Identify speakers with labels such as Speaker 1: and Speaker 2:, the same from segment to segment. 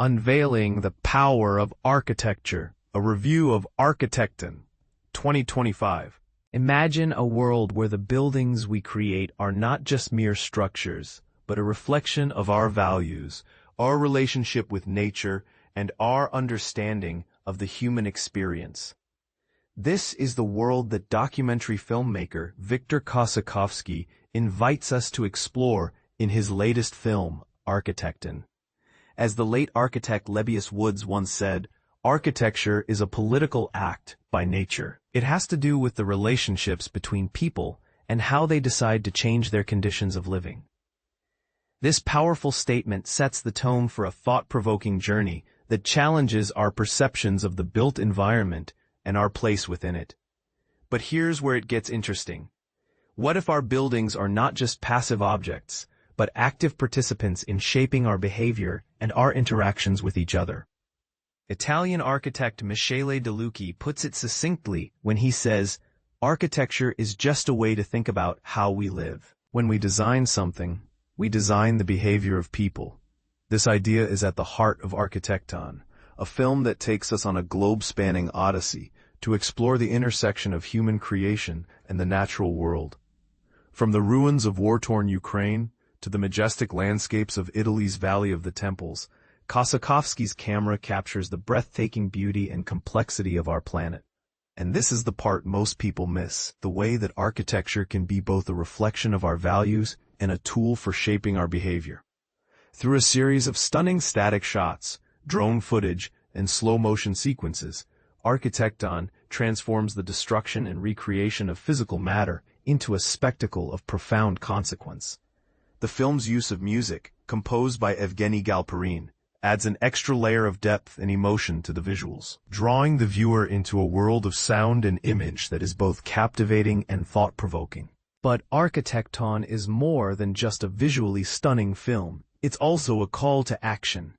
Speaker 1: Unveiling the Power of Architecture, a review of Architecton, 2025. Imagine a world where the buildings we create are not just mere structures, but a reflection of our values, our relationship with nature, and our understanding of the human experience. This is the world that documentary filmmaker Victor Kossakovsky invites us to explore in his latest film, Architecton. As the late architect Lebbeus Woods once said, architecture is a political act by nature. It has to do with the relationships between people and how they decide to change their conditions of living. This powerful statement sets the tone for a thought-provoking journey that challenges our perceptions of the built environment and our place within it. But here's where it gets interesting. What if our buildings are not just passive objects, but active participants in shaping our behavior and our interactions with each other? Italian architect Michele De Lucchi puts it succinctly when he says, "Architecture is just a way to think about how we live. When we design something, we design the behavior of people." This idea is at the heart of Architecton, a film that takes us on a globe-spanning odyssey to explore the intersection of human creation and the natural world. From the ruins of war-torn Ukraine to the majestic landscapes of Italy's Valley of the Temples, Kossakovsky's camera captures the breathtaking beauty and complexity of our planet. And this is the part most people miss, the way that architecture can be both a reflection of our values and a tool for shaping our behavior. Through a series of stunning static shots, drone footage, and slow-motion sequences, Architecton transforms the destruction and recreation of physical matter into a spectacle of profound consequence. The film's use of music, composed by Evgeny Galperin, adds an extra layer of depth and emotion to the visuals, drawing the viewer into a world of sound and image that is both captivating and thought-provoking. But Architecton is more than just a visually stunning film. It's also a call to action.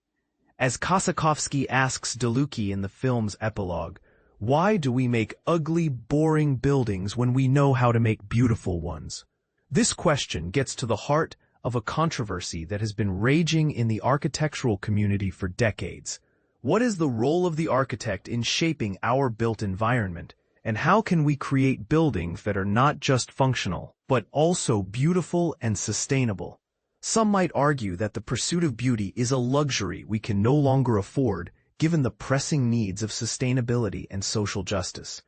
Speaker 1: As Kossakovsky asks De Lucchi in the film's epilogue, why do we make ugly, boring buildings when we know how to make beautiful ones? This question gets to the heart of a controversy that has been raging in the architectural community for decades. What is the role of the architect in shaping our built environment, and how can we create buildings that are not just functional, but also beautiful and sustainable? Some might argue that the pursuit of beauty is a luxury we can no longer afford, given the pressing needs of sustainability and social justice.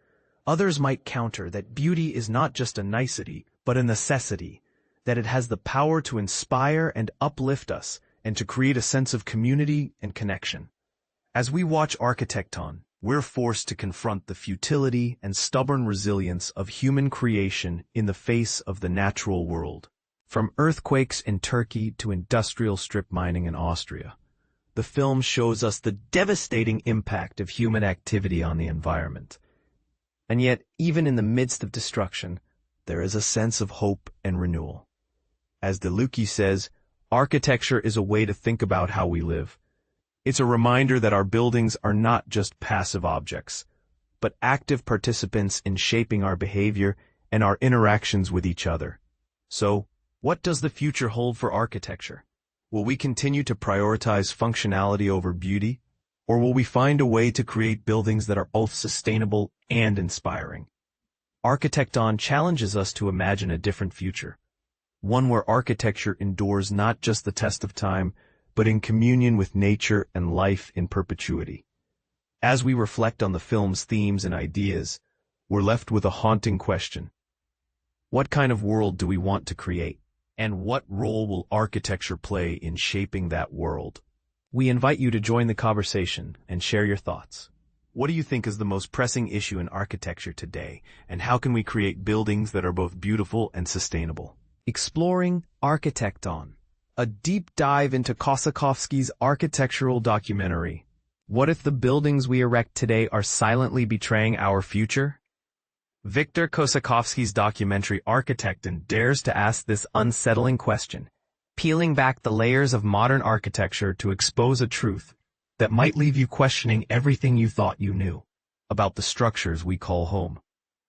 Speaker 1: Others might counter that beauty is not just a nicety, but a necessity, that it has the power to inspire and uplift us, and to create a sense of community and connection. As we watch Architecton, we're forced to confront the futility and stubborn resilience of human creation in the face of the natural world. From earthquakes in Turkey to industrial strip mining in Austria, the film shows us the devastating impact of human activity on the environment. And yet, even in the midst of destruction, there is a sense of hope and renewal. As De Lucchi says, architecture is a way to think about how we live. It's a reminder that our buildings are not just passive objects, but active participants in shaping our behavior and our interactions with each other. So, what does the future hold for architecture? Will we continue to prioritize functionality over beauty, or will we find a way to create buildings that are both sustainable and inspiring? Architecton challenges us to imagine a different future, one where architecture endures not just the test of time, but in communion with nature and life in perpetuity. As we reflect on the film's themes and ideas, we're left with a haunting question. What kind of world do we want to create? And what role will architecture play in shaping that world? We invite you to join the conversation and share your thoughts. What do you think is the most pressing issue in architecture today, and how can we create buildings that are both beautiful and sustainable? Exploring Architecton, a deep dive into Kossakovsky's architectural documentary. What if the buildings we erect today are silently betraying our future? Victor Kossakovsky's documentary Architecton dares to ask this unsettling question, peeling back the layers of modern architecture to expose a truth that might leave you questioning everything you thought you knew about the structures we call home.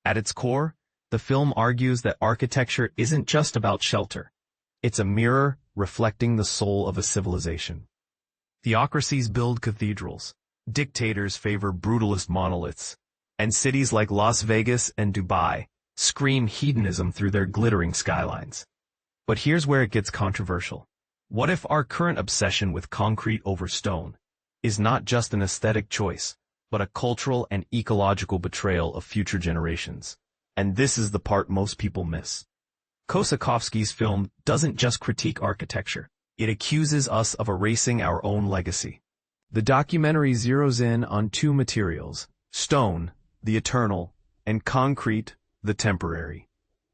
Speaker 1: At its core, the film argues that architecture isn't just about shelter. It's a mirror reflecting the soul of a civilization. Theocracies build cathedrals, dictators favor brutalist monoliths, and cities like Las Vegas and Dubai scream hedonism through their glittering skylines. But here's where it gets controversial. What if our current obsession with concrete over stone is not just an aesthetic choice, but a cultural and ecological betrayal of future generations? And this is the part most people miss. Kossakovsky's film doesn't just critique architecture. It accuses us of erasing our own legacy. The documentary zeroes in on two materials: stone, the eternal, and concrete, the temporary.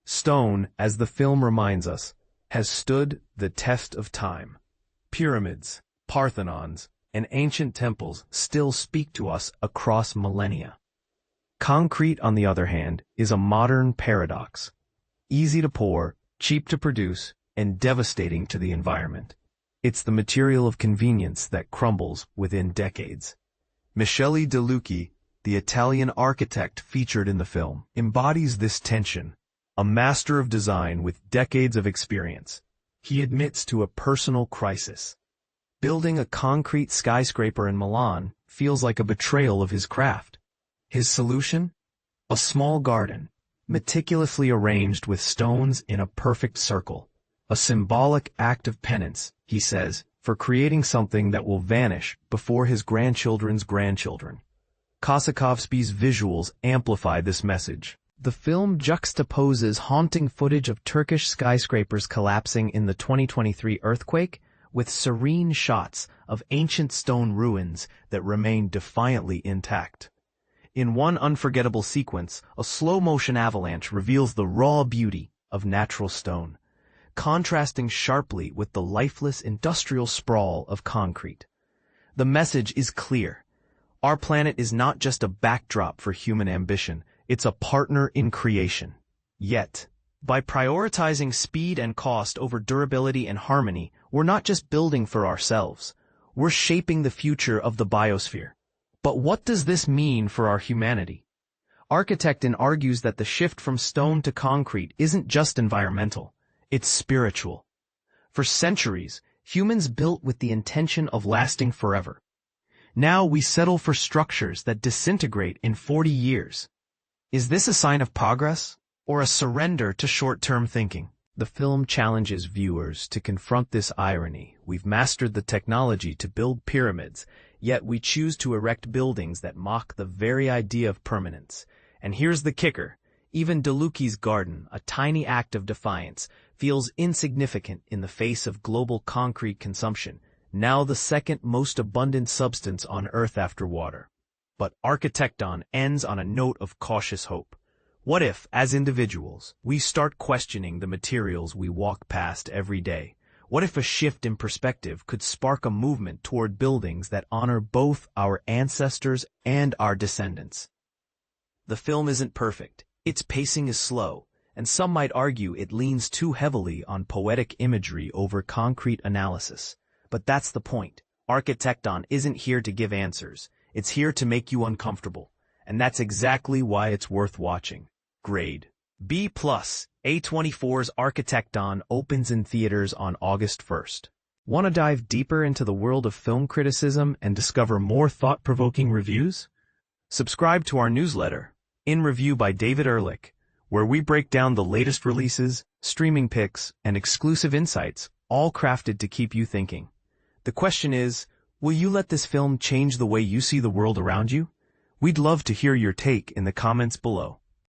Speaker 1: Stone, as the film reminds us, has stood the test of time. Pyramids, Parthenons, and ancient temples still speak to us across millennia. Concrete, on the other hand, is a modern paradox. Easy to pour, cheap to produce, and devastating to the environment. It's the material of convenience that crumbles within decades. Michele De Lucchi, the Italian architect featured in the film, embodies this tension, a master of design with decades of experience. He admits to a personal crisis. Building a concrete skyscraper in Milan feels like a betrayal of his craft. His solution? A small garden, meticulously arranged with stones in a perfect circle. A symbolic act of penance, he says, for creating something that will vanish before his grandchildren's grandchildren. Kossakovsky's visuals amplify this message. The film juxtaposes haunting footage of Turkish skyscrapers collapsing in the 2023 earthquake with serene shots of ancient stone ruins that remain defiantly intact. In one unforgettable sequence, a slow-motion avalanche reveals the raw beauty of natural stone, contrasting sharply with the lifeless industrial sprawl of concrete. The message is clear. Our planet is not just a backdrop for human ambition, it's a partner in creation. Yet, by prioritizing speed and cost over durability and harmony, we're not just building for ourselves, we're shaping the future of the biosphere. But what does this mean for our humanity? Architecton argues that the shift from stone to concrete isn't just environmental, it's spiritual. For centuries, humans built with the intention of lasting forever. Now we settle for structures that disintegrate in 40 years. Is this a sign of progress, or a surrender to short-term thinking? The film challenges viewers to confront this irony. We've mastered the technology to build pyramids, yet we choose to erect buildings that mock the very idea of permanence. And here's the kicker. Even De Lucchi's garden, a tiny act of defiance, feels insignificant in the face of global concrete consumption, now the second most abundant substance on Earth after water. But Architecton ends on a note of cautious hope. What if, as individuals, we start questioning the materials we walk past every day? What if a shift in perspective could spark a movement toward buildings that honor both our ancestors and our descendants? The film isn't perfect. Its pacing is slow, and some might argue it leans too heavily on poetic imagery over concrete analysis. But that's the point. Architecton isn't here to give answers. It's here to make you uncomfortable. And that's exactly why it's worth watching. Grade B+. A24's Architecton opens in theaters on August 1st. Want to dive deeper into the world of film criticism and discover more thought-provoking reviews? Subscribe to our newsletter, In Review by David Ehrlich, where we break down the latest releases, streaming picks, and exclusive insights, all crafted to keep you thinking. The question is, will you let this film change the way you see the world around you? We'd love to hear your take in the comments below.